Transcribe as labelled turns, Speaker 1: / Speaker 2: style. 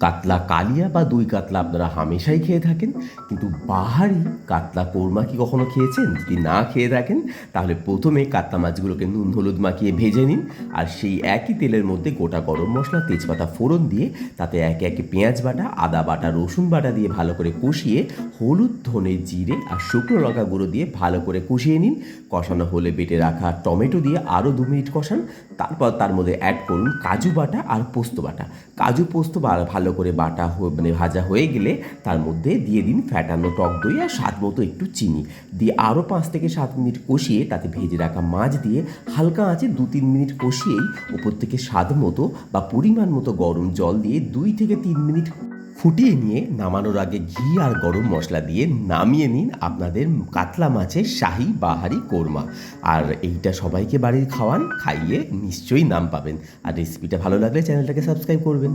Speaker 1: কাতলা কালিয়া বা দই কাতলা আপনারা হামেশাই খেয়ে থাকেন, কিন্তু বাহারি কাতলা কোরমা কি কখনো খেয়েছেন? যদি না খেয়ে থাকেন তাহলে প্রথমে কাতলা মাছগুলোকে নুন হলুদ মাখিয়ে ভেজে নিন, আর সেই একই তেলের মধ্যে গোটা গরম মশলা তেজপাতা ফোড়ন দিয়ে তাতে একে একে পেঁয়াজ বাটা, আদা বাটা, রসুন বাটা দিয়ে ভালো করে কষিয়ে হলুদ, ধনে, জিরে আর শুকনো লঙ্কা গুঁড়ো দিয়ে ভালো করে কষিয়ে নিন। কষানো হলে বেটে রাখা টমেটো দিয়ে আরও 2 মিনিট কষান। তারপর তার মধ্যে অ্যাড করুন কাজু বাটা আর পোস্ত বাটা। কাজু পোস্ত ভালো করে বাটা মানে ভাজা হয়ে গেলে তার মধ্যে দিয়ে দিন ফ্যাটানো টক দই আর স্বাদ মতো একটু চিনি দিয়ে আরও 5 থেকে 7 মিনিট কষিয়ে তাতে ভেজে রাখা মাছ দিয়ে হালকা আঁচে 2-3 মিনিট কষিয়েই ওপর থেকে স্বাদ মতো বা পরিমাণ মতো গরম জল দিয়ে 2 থেকে 3 মিনিট ফুটিয়ে নিয়ে নামানোর আগে ঘি আর গরম মশলা দিয়ে নামিয়ে নিন আপনাদের কাতলা মাছের শাহী বাহারি কোরমা। আর এইটা সবাইকে বাড়ির খাওয়ান, খাইয়ে নিশ্চয়ই নাম পাবেন। আর রেসিপিটা ভালো লাগলে চ্যানেলটাকে সাবস্ক্রাইব করবেন।